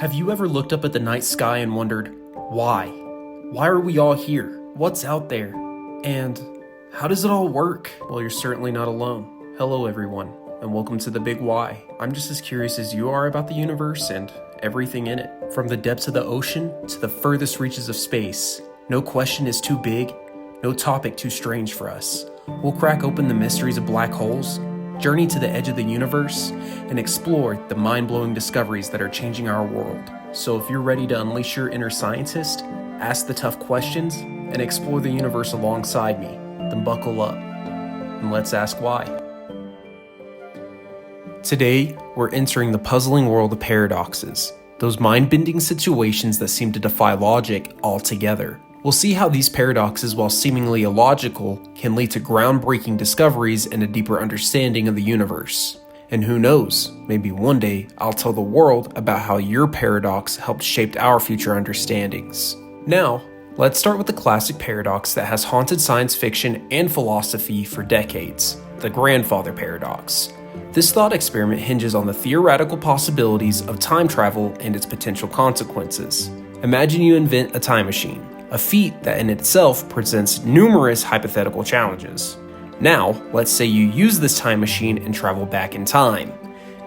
Have you ever looked up at the night sky and wondered, why? Why are we all here? What's out there? And how does it all work? Well, you're certainly not alone. Hello everyone, and welcome to The Big Why. I'm just as curious as you are about the universe and everything in it. From the depths of the ocean to the furthest reaches of space, no question is too big, no topic too strange for us. We'll crack open the mysteries of black holes, journey to the edge of the universe, and explore the mind-blowing discoveries that are changing our world. So if you're ready to unleash your inner scientist, ask the tough questions, and explore the universe alongside me, then buckle up, and let's ask why. Today, we're entering the puzzling world of paradoxes, those mind-bending situations that seem to defy logic altogether. We'll see how these paradoxes, while seemingly illogical, can lead to groundbreaking discoveries and a deeper understanding of the universe. And who knows, maybe one day I'll tell the world about how your paradox helped shape our future understandings. Now, let's start with the classic paradox that has haunted science fiction and philosophy for decades, the grandfather paradox. This thought experiment hinges on the theoretical possibilities of time travel and its potential consequences. Imagine you invent a time machine, a feat that in itself presents numerous hypothetical challenges. Now, let's say you use this time machine and travel back in time.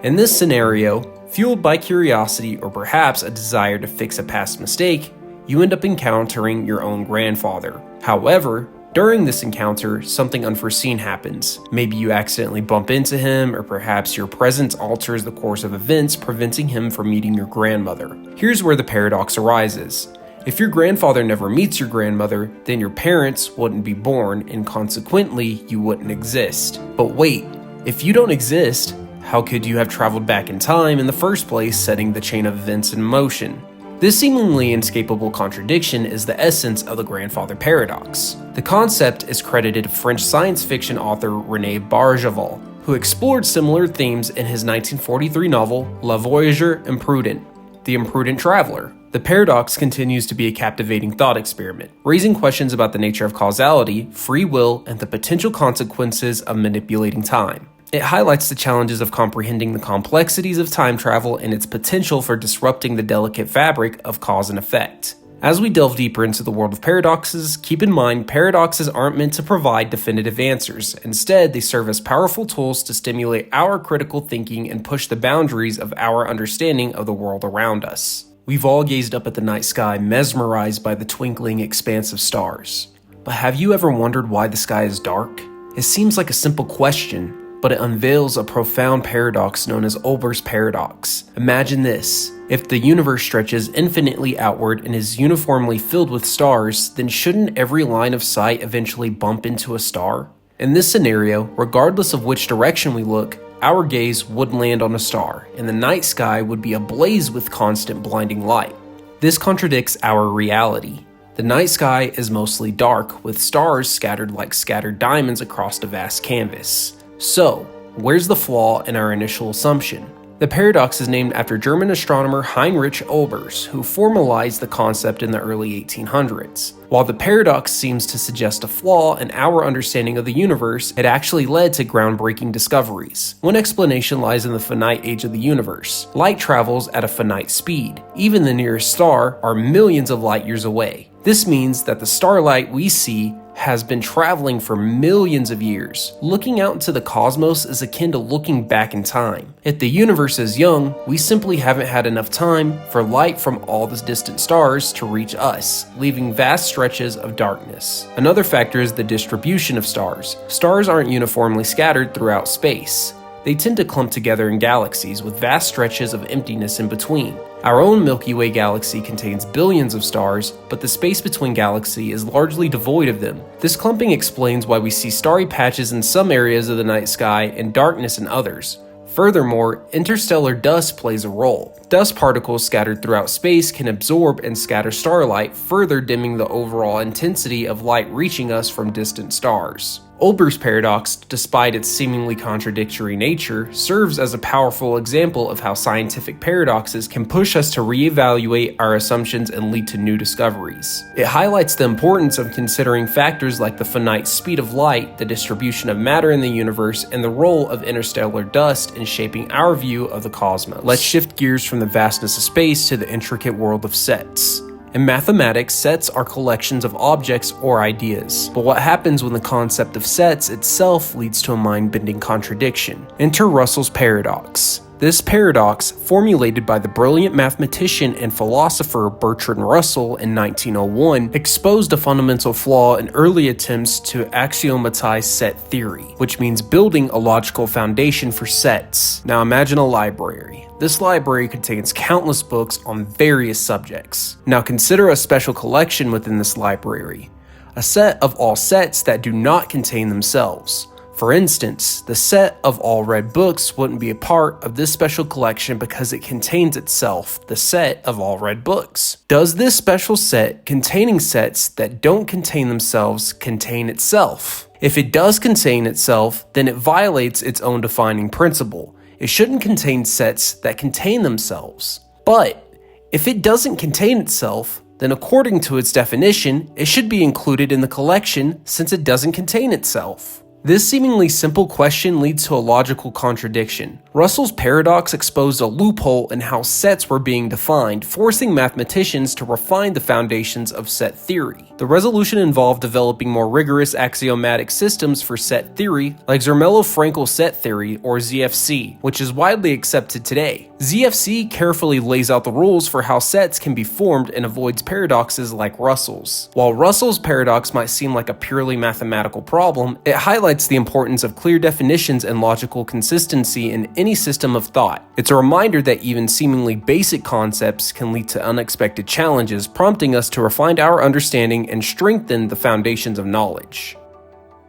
In this scenario, fueled by curiosity or perhaps a desire to fix a past mistake, you end up encountering your own grandfather. However, during this encounter, something unforeseen happens. Maybe you accidentally bump into him, or perhaps your presence alters the course of events, preventing him from meeting your grandmother. Here's where the paradox arises. If your grandfather never meets your grandmother, then your parents wouldn't be born, and consequently, you wouldn't exist. But wait, if you don't exist, how could you have traveled back in time in the first place, setting the chain of events in motion? This seemingly inescapable contradiction is the essence of the grandfather paradox. The concept is credited to French science fiction author René Barjavel, who explored similar themes in his 1943 novel Le Voyageur Imprudent, The Imprudent Traveler. The paradox continues to be a captivating thought experiment, raising questions about the nature of causality, free will, and the potential consequences of manipulating time. It highlights the challenges of comprehending the complexities of time travel and its potential for disrupting the delicate fabric of cause and effect. As we delve deeper into the world of paradoxes, keep in mind paradoxes aren't meant to provide definitive answers. Instead, they serve as powerful tools to stimulate our critical thinking and push the boundaries of our understanding of the world around us. We've all gazed up at the night sky, mesmerized by the twinkling expanse of stars. But have you ever wondered why the sky is dark? It seems like a simple question, but it unveils a profound paradox known as Olber's paradox. Imagine this. If the universe stretches infinitely outward and is uniformly filled with stars, then shouldn't every line of sight eventually bump into a star? In this scenario, regardless of which direction we look, our gaze would land on a star, and the night sky would be ablaze with constant blinding light. This contradicts our reality. The night sky is mostly dark, with stars scattered like scattered diamonds across a vast canvas. So, where's the flaw in our initial assumption? The paradox is named after German astronomer Heinrich Olbers, who formalized the concept in the early 1800s. While the paradox seems to suggest a flaw in our understanding of the universe, it actually led to groundbreaking discoveries. One explanation lies in the finite age of the universe. Light travels at a finite speed. Even the nearest star are millions of light years away. This means that the starlight we see has been traveling for millions of years. Looking out into the cosmos is akin to looking back in time. If the universe is young, we simply haven't had enough time for light from all the distant stars to reach us, leaving vast stretches of darkness. Another factor is the distribution of stars. Stars aren't uniformly scattered throughout space. They tend to clump together in galaxies with vast stretches of emptiness in between. Our own Milky Way galaxy contains billions of stars, but the space between galaxies is largely devoid of them. This clumping explains why we see starry patches in some areas of the night sky and darkness in others. Furthermore, interstellar dust plays a role. Dust particles scattered throughout space can absorb and scatter starlight, further dimming the overall intensity of light reaching us from distant stars. Olber's paradox, despite its seemingly contradictory nature, serves as a powerful example of how scientific paradoxes can push us to reevaluate our assumptions and lead to new discoveries. It highlights the importance of considering factors like the finite speed of light, the distribution of matter in the universe, and the role of interstellar dust in shaping our view of the cosmos. Let's shift gears from the vastness of space to the intricate world of sets. In mathematics, sets are collections of objects or ideas. But what happens when the concept of sets itself leads to a mind-bending contradiction? Enter Russell's paradox. This paradox, formulated by the brilliant mathematician and philosopher Bertrand Russell in 1901, exposed a fundamental flaw in early attempts to axiomatize set theory, which means building a logical foundation for sets. Now imagine a library. This library contains countless books on various subjects. Now consider a special collection within this library, a set of all sets that do not contain themselves. For instance, the set of all red books wouldn't be a part of this special collection because it contains itself, the set of all red books. Does this special set containing sets that don't contain themselves contain itself? If it does contain itself, then it violates its own defining principle. It shouldn't contain sets that contain themselves. But if it doesn't contain itself, then according to its definition, it should be included in the collection since it doesn't contain itself. This seemingly simple question leads to a logical contradiction. Russell's paradox exposed a loophole in how sets were being defined, forcing mathematicians to refine the foundations of set theory. The resolution involved developing more rigorous axiomatic systems for set theory, like Zermelo-Fraenkel set theory, or ZFC, which is widely accepted today. ZFC carefully lays out the rules for how sets can be formed and avoids paradoxes like Russell's. While Russell's paradox might seem like a purely mathematical problem, it highlights the importance of clear definitions and logical consistency in any system of thought. It's a reminder that even seemingly basic concepts can lead to unexpected challenges, prompting us to refine our understanding and strengthen the foundations of knowledge.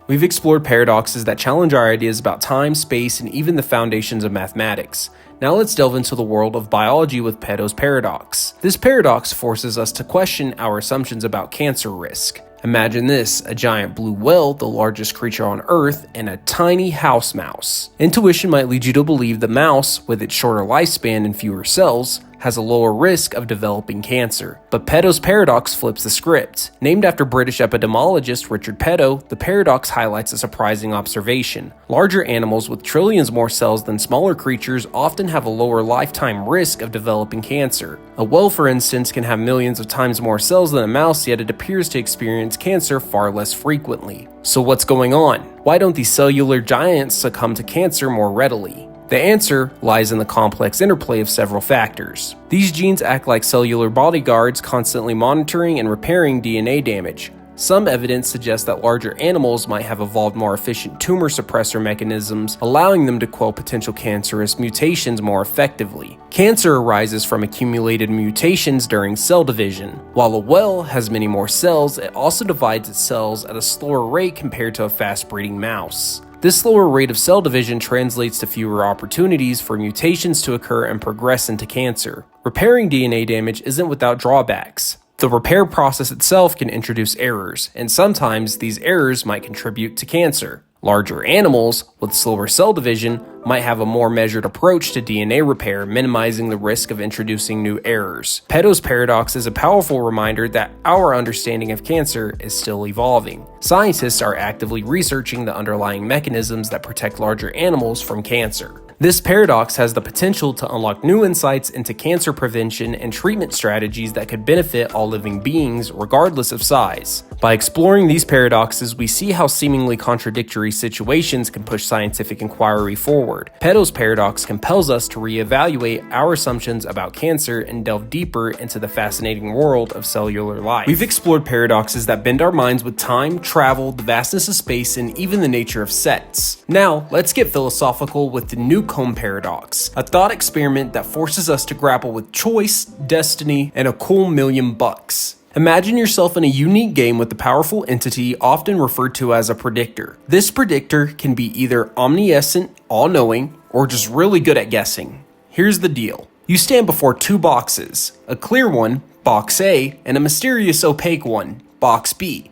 We've explored paradoxes that challenge our ideas about time, space, and even the foundations of mathematics. Now let's delve into the world of biology with Peto's paradox. This paradox forces us to question our assumptions about cancer risk. Imagine this, a giant blue whale, the largest creature on Earth, and a tiny house mouse. Intuition might lead you to believe the mouse, with its shorter lifespan and fewer cells, has a lower risk of developing cancer. But Peto's paradox flips the script. Named after British epidemiologist Richard Peto, the paradox highlights a surprising observation. Larger animals with trillions more cells than smaller creatures often have a lower lifetime risk of developing cancer. A whale, for instance, can have millions of times more cells than a mouse, yet it appears to experience cancer far less frequently. So what's going on? Why don't these cellular giants succumb to cancer more readily? The answer lies in the complex interplay of several factors. These genes act like cellular bodyguards, constantly monitoring and repairing DNA damage. Some evidence suggests that larger animals might have evolved more efficient tumor suppressor mechanisms, allowing them to quell potential cancerous mutations more effectively. Cancer arises from accumulated mutations during cell division. While a whale has many more cells, it also divides its cells at a slower rate compared to a fast-breeding mouse. This slower rate of cell division translates to fewer opportunities for mutations to occur and progress into cancer. Repairing DNA damage isn't without drawbacks. The repair process itself can introduce errors, and sometimes these errors might contribute to cancer. Larger animals, with slower cell division, might have a more measured approach to DNA repair, minimizing the risk of introducing new errors. Peto's paradox is a powerful reminder that our understanding of cancer is still evolving. Scientists are actively researching the underlying mechanisms that protect larger animals from cancer. This paradox has the potential to unlock new insights into cancer prevention and treatment strategies that could benefit all living beings, regardless of size. By exploring these paradoxes, we see how seemingly contradictory situations can push scientific inquiry forward. Peto's paradox compels us to reevaluate our assumptions about cancer and delve deeper into the fascinating world of cellular life. We've explored paradoxes that bend our minds with time, travel, the vastness of space, and even the nature of sets. Now, let's get philosophical with the Newcomb Paradox, a thought experiment that forces us to grapple with choice, destiny, and a cool $1,000,000. Imagine yourself in a unique game with a powerful entity often referred to as a predictor. This predictor can be either omniscient, all-knowing, or just really good at guessing. Here's the deal. You stand before two boxes, a clear one, box A, and a mysterious opaque one, box B.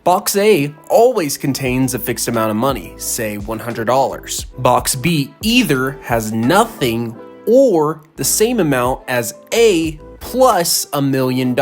Box A always contains a fixed amount of money, say $100. Box B either has nothing or the same amount as A plus $1 million,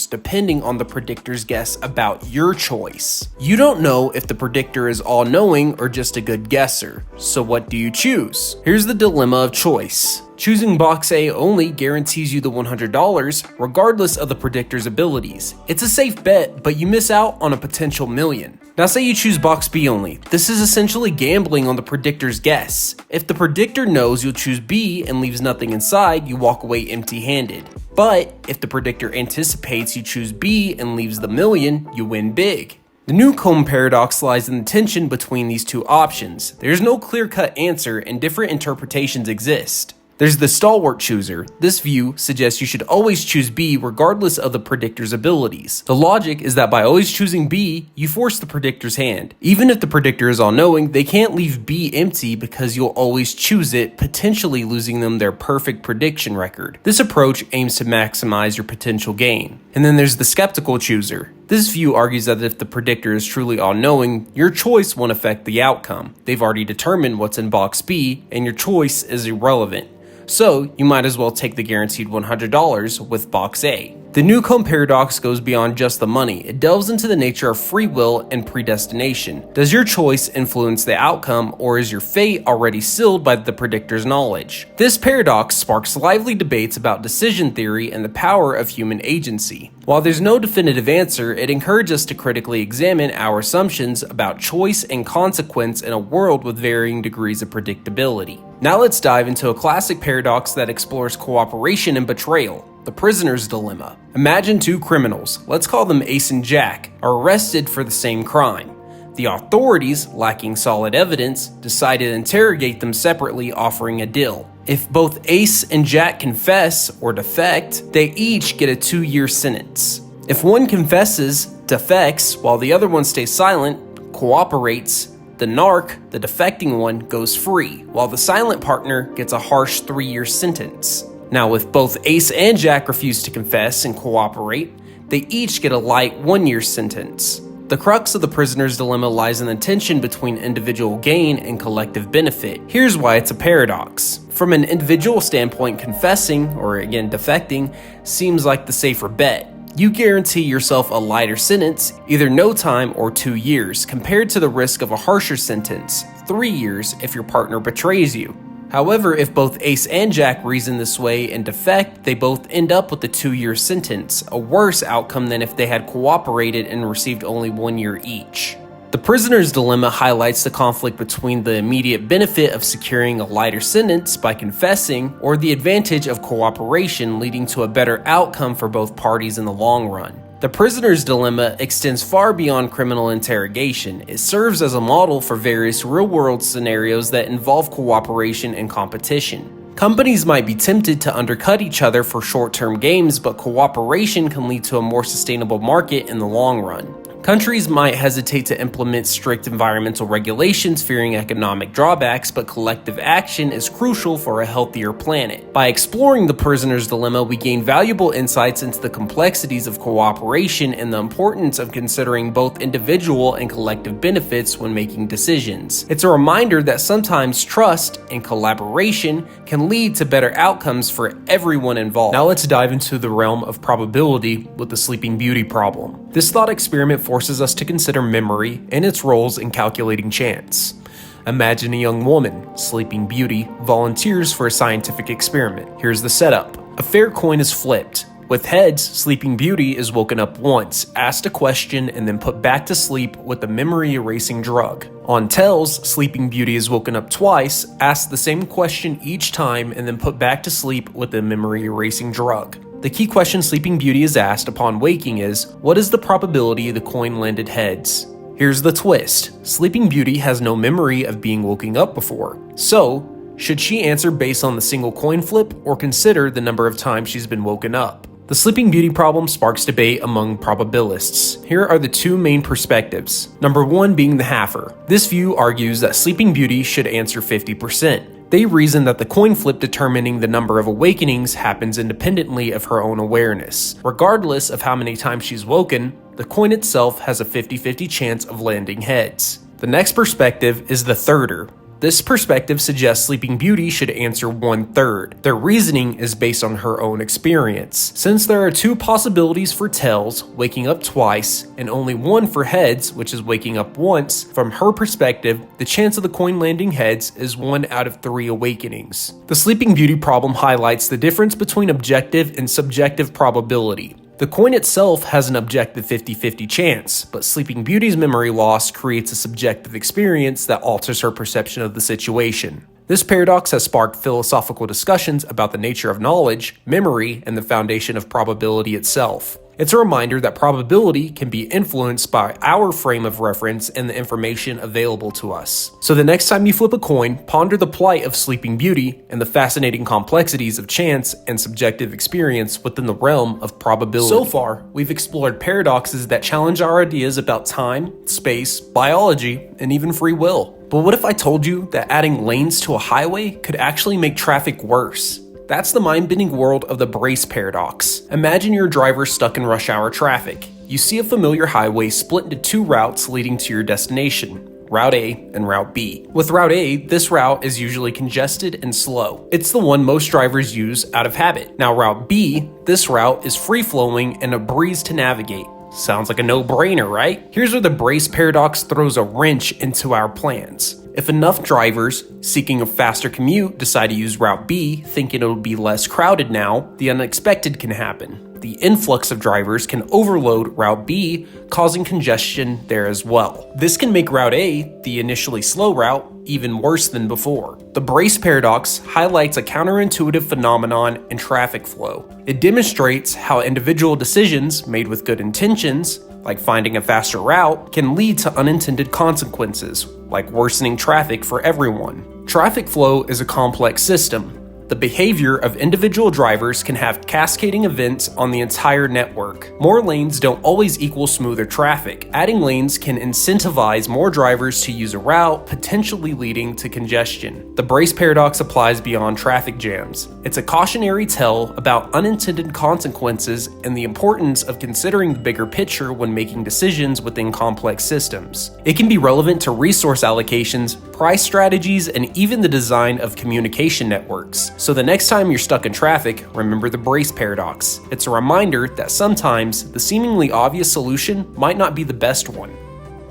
depending on the predictor's guess about your choice. You don't know if the predictor is all-knowing or just a good guesser, so what do you choose? Here's the dilemma of choice. Choosing box A only guarantees you the $100, regardless of the predictor's abilities. It's a safe bet, but you miss out on a potential million. Now say you choose box B only. This is essentially gambling on the predictor's guess. If the predictor knows you'll choose B and leaves nothing inside, you walk away empty-handed. But if the predictor anticipates you choose B and leaves the million, you win big. The Newcomb Paradox lies in the tension between these two options. There's no clear-cut answer and different interpretations exist. There's the stalwart chooser. This view suggests you should always choose B regardless of the predictor's abilities. The logic is that by always choosing B, you force the predictor's hand. Even if the predictor is all-knowing, they can't leave B empty because you'll always choose it, potentially losing them their perfect prediction record. This approach aims to maximize your potential gain. And then there's the skeptical chooser. This view argues that if the predictor is truly all-knowing, your choice won't affect the outcome. They've already determined what's in box B, and your choice is irrelevant. So, you might as well take the guaranteed $100 with box A. The Newcomb Paradox goes beyond just the money. It delves into the nature of free will and predestination. Does your choice influence the outcome, or is your fate already sealed by the predictor's knowledge? This paradox sparks lively debates about decision theory and the power of human agency. While there's no definitive answer, it encourages us to critically examine our assumptions about choice and consequence in a world with varying degrees of predictability. Now let's dive into a classic paradox that explores cooperation and betrayal. The prisoner's dilemma. Imagine two criminals, let's call them Ace and Jack, are arrested for the same crime. The authorities, lacking solid evidence, decide to interrogate them separately, offering a deal. If both Ace and Jack confess or defect, they each get a 2-year sentence. If one confesses, defects, while the other one stays silent, cooperates, the narc, the defecting one, goes free, while the silent partner gets a harsh 3-year sentence. Now, if both Ace and Jack refuse to confess and cooperate, they each get a light 1-year sentence. The crux of the prisoner's dilemma lies in the tension between individual gain and collective benefit. Here's why it's a paradox. From an individual standpoint, confessing, or again defecting, seems like the safer bet. You guarantee yourself a lighter sentence, either no time or 2 years, compared to the risk of a harsher sentence, 3 years if your partner betrays you. However, if both Ace and Jack reason this way and defect, they both end up with a 2-year sentence, a worse outcome than if they had cooperated and received only 1 year each. The prisoner's dilemma highlights the conflict between the immediate benefit of securing a lighter sentence by confessing or the advantage of cooperation leading to a better outcome for both parties in the long run. The prisoner's dilemma extends far beyond criminal interrogation. It serves as a model for various real-world scenarios that involve cooperation and competition. Companies might be tempted to undercut each other for short-term gains, but cooperation can lead to a more sustainable market in the long run. Countries might hesitate to implement strict environmental regulations fearing economic drawbacks, but collective action is crucial for a healthier planet. By exploring the prisoner's dilemma, we gain valuable insights into the complexities of cooperation and the importance of considering both individual and collective benefits when making decisions. It's a reminder that sometimes trust and collaboration can lead to better outcomes for everyone involved. Now let's dive into the realm of probability with the Sleeping Beauty problem. This thought experiment forces us to consider memory and its roles in calculating chance. Imagine a young woman, Sleeping Beauty, volunteers for a scientific experiment. Here's the setup. A fair coin is flipped. With heads, Sleeping Beauty is woken up once, asked a question, and then put back to sleep with a memory-erasing drug. On tails, Sleeping Beauty is woken up twice, asked the same question each time, and then put back to sleep with a memory-erasing drug. The key question Sleeping Beauty is asked upon waking is, what is the probability the coin landed heads? Here's the twist. Sleeping Beauty has no memory of being woken up before. So, should she answer based on the single coin flip or consider the number of times she's been woken up? The Sleeping Beauty problem sparks debate among probabilists. Here are the two main perspectives. Number one being the halfer. This view argues that Sleeping Beauty should answer 50%. They reason that the coin flip determining the number of awakenings happens independently of her own awareness. Regardless of how many times she's woken, the coin itself has a 50-50 chance of landing heads. The next perspective is the thirder. This perspective suggests Sleeping Beauty should answer 1/3. Their reasoning is based on her own experience. Since there are 2 possibilities for tails, waking up twice, and only 1 for heads, which is waking up once, from her perspective, the chance of the coin landing heads is 1 out of 3 awakenings. The Sleeping Beauty problem highlights the difference between objective and subjective probability. The coin itself has an objective 50-50 chance, but Sleeping Beauty's memory loss creates a subjective experience that alters her perception of the situation. This paradox has sparked philosophical discussions about the nature of knowledge, memory, and the foundation of probability itself. It's a reminder that probability can be influenced by our frame of reference and the information available to us. So the next time you flip a coin, ponder the plight of Sleeping Beauty and the fascinating complexities of chance and subjective experience within the realm of probability. So far, we've explored paradoxes that challenge our ideas about time, space, biology, and even free will. But what if I told you that adding lanes to a highway could actually make traffic worse? That's the mind-bending world of the Braess Paradox. Imagine you're a driver stuck in rush hour traffic. You see a familiar highway split into 2 routes leading to your destination, Route A and Route B. With Route A, this route is usually congested and slow. It's the one most drivers use out of habit. Now Route B, this route is free-flowing and a breeze to navigate. Sounds like a no-brainer, right? Here's where the Braess Paradox throws a wrench into our plans. If enough drivers seeking a faster commute decide to use Route B, thinking it'll be less crowded now, the unexpected can happen. The influx of drivers can overload Route B, causing congestion there as well. This can make Route A, the initially slow route, even worse than before. The Braess Paradox highlights a counterintuitive phenomenon in traffic flow. It demonstrates how individual decisions made with good intentions, like finding a faster route, can lead to unintended consequences, like worsening traffic for everyone. Traffic flow is a complex system. The behavior of individual drivers can have cascading events on the entire network. More lanes don't always equal smoother traffic. Adding lanes can incentivize more drivers to use a route, potentially leading to congestion. The Braess Paradox applies beyond traffic jams. It's a cautionary tale about unintended consequences and the importance of considering the bigger picture when making decisions within complex systems. It can be relevant to resource allocations, price strategies, and even the design of communication networks. So the next time you're stuck in traffic, remember the Braess Paradox. It's a reminder that sometimes the seemingly obvious solution might not be the best one.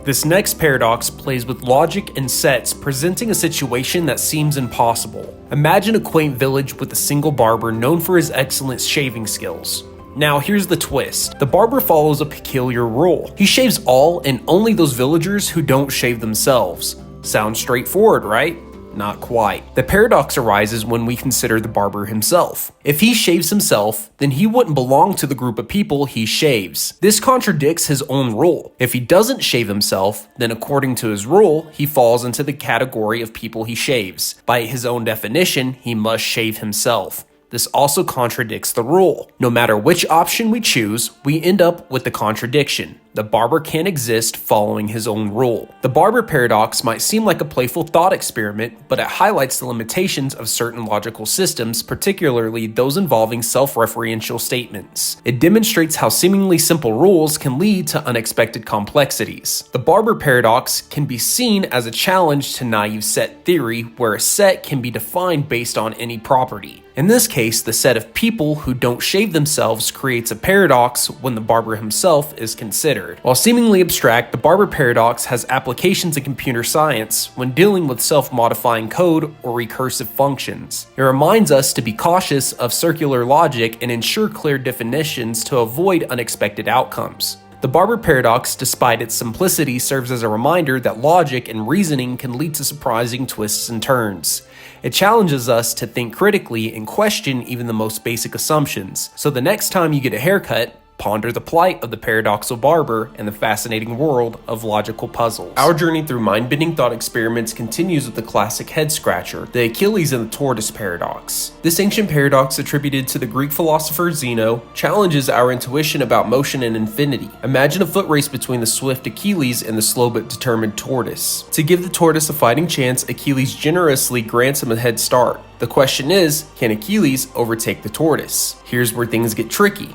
This next paradox plays with logic and sets, presenting a situation that seems impossible. Imagine a quaint village with a single barber known for his excellent shaving skills. Now here's the twist. The barber follows a peculiar rule. He shaves all and only those villagers who don't shave themselves. Sounds straightforward, right? Not quite. The paradox arises when we consider the barber himself. If he shaves himself, then he wouldn't belong to the group of people he shaves. This contradicts his own rule. If he doesn't shave himself, then according to his rule, he falls into the category of people he shaves. By his own definition, he must shave himself. This also contradicts the rule. No matter which option we choose, we end up with the contradiction. The barber can't exist following his own rule. The Barber Paradox might seem like a playful thought experiment, but it highlights the limitations of certain logical systems, particularly those involving self-referential statements. It demonstrates how seemingly simple rules can lead to unexpected complexities. The Barber Paradox can be seen as a challenge to naive set theory, where a set can be defined based on any property. In this case, the set of people who don't shave themselves creates a paradox when the barber himself is considered. While seemingly abstract, the Barber Paradox has applications in computer science when dealing with self-modifying code or recursive functions. It reminds us to be cautious of circular logic and ensure clear definitions to avoid unexpected outcomes. The Barber Paradox, despite its simplicity, serves as a reminder that logic and reasoning can lead to surprising twists and turns. It challenges us to think critically and question even the most basic assumptions. So the next time you get a haircut, ponder the plight of the paradoxical barber and the fascinating world of logical puzzles. Our journey through mind-bending thought experiments continues with the classic head-scratcher, the Achilles and the Tortoise paradox. This ancient paradox, attributed to the Greek philosopher Zeno, challenges our intuition about motion and infinity. Imagine a foot race between the swift Achilles and the slow but determined tortoise. To give the tortoise a fighting chance, Achilles generously grants him a head start. The question is, can Achilles overtake the tortoise? Here's where things get tricky.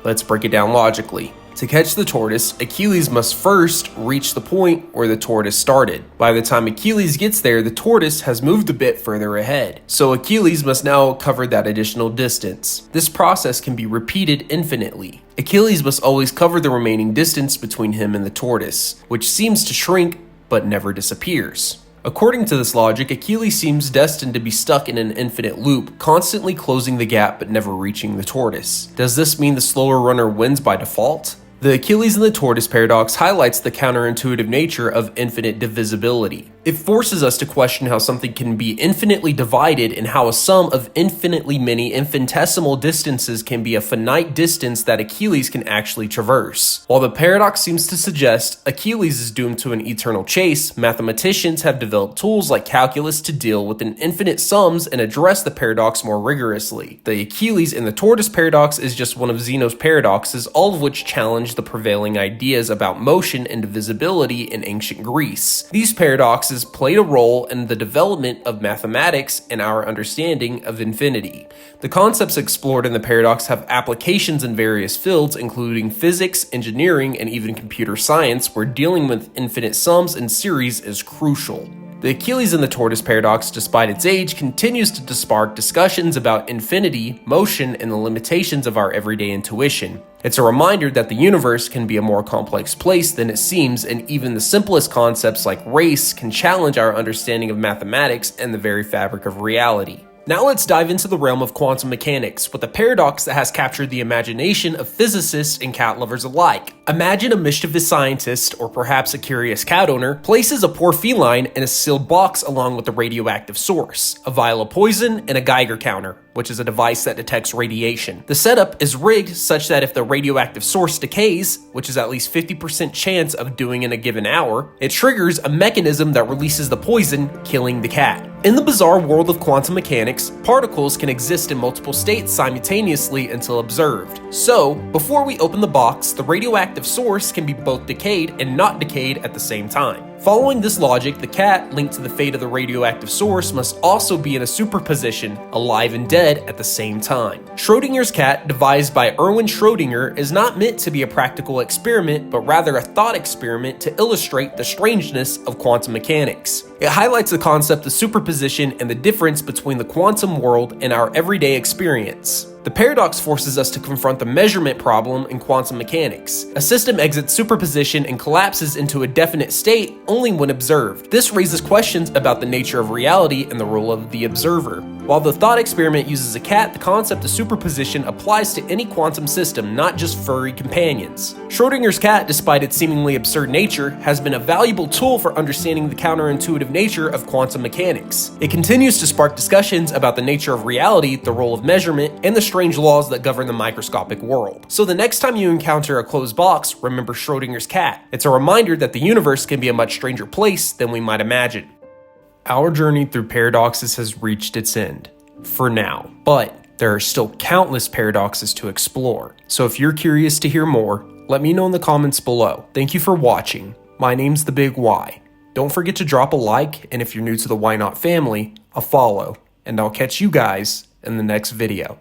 Let's break it down logically. To catch the tortoise, Achilles must first reach the point where the tortoise started. By the time Achilles gets there, the tortoise has moved a bit further ahead. So Achilles must now cover that additional distance. This process can be repeated infinitely. Achilles must always cover the remaining distance between him and the tortoise, which seems to shrink but never disappears. According to this logic, Achilles seems destined to be stuck in an infinite loop, constantly closing the gap but never reaching the tortoise. Does this mean the slower runner wins by default? The Achilles and the Tortoise paradox highlights the counterintuitive nature of infinite divisibility. It forces us to question how something can be infinitely divided and how a sum of infinitely many infinitesimal distances can be a finite distance that Achilles can actually traverse. While the paradox seems to suggest Achilles is doomed to an eternal chase, mathematicians have developed tools like calculus to deal with an infinite sums and address the paradox more rigorously. The Achilles and the Tortoise paradox is just one of Zeno's paradoxes, all of which challenge the prevailing ideas about motion and divisibility in ancient Greece. These paradoxes played a role in the development of mathematics and our understanding of infinity. The concepts explored in the paradox have applications in various fields, including physics, engineering, and even computer science, where dealing with infinite sums and series is crucial. The Achilles and the Tortoise paradox, despite its age, continues to spark discussions about infinity, motion, and the limitations of our everyday intuition. It's a reminder that the universe can be a more complex place than it seems, and even the simplest concepts like race can challenge our understanding of mathematics and the very fabric of reality. Now let's dive into the realm of quantum mechanics, with a paradox that has captured the imagination of physicists and cat lovers alike. Imagine a mischievous scientist, or perhaps a curious cat owner, places a poor feline in a sealed box along with a radioactive source, a vial of poison, and a Geiger counter, which is a device that detects radiation. The setup is rigged such that if the radioactive source decays, which is at least 50% chance of doing in a given hour, it triggers a mechanism that releases the poison, killing the cat. In the bizarre world of quantum mechanics, particles can exist in multiple states simultaneously until observed. So, before we open the box, the radioactive source can be both decayed and not decayed at the same time. Following this logic, the cat, linked to the fate of the radioactive source, must also be in a superposition, alive and dead at the same time. Schrödinger's cat, devised by Erwin Schrödinger, is not meant to be a practical experiment, but rather a thought experiment to illustrate the strangeness of quantum mechanics. It highlights the concept of superposition and the difference between the quantum world and our everyday experience. The paradox forces us to confront the measurement problem in quantum mechanics. A system exits superposition and collapses into a definite state only when observed. This raises questions about the nature of reality and the role of the observer. While the thought experiment uses a cat, the concept of superposition applies to any quantum system, not just furry companions. Schrödinger's cat, despite its seemingly absurd nature, has been a valuable tool for understanding the counterintuitive nature of quantum mechanics. It continues to spark discussions about the nature of reality, the role of measurement, and the strange laws that govern the microscopic world. So the next time you encounter a closed box, remember Schrödinger's cat. It's a reminder that the universe can be a much stranger place than we might imagine. Our journey through paradoxes has reached its end, for now, but there are still countless paradoxes to explore. So if you're curious to hear more, let me know in the comments below. Thank you for watching. My name's The Big Y. Don't forget to drop a like, and if you're new to the Why Not family, a follow, and I'll catch you guys in the next video.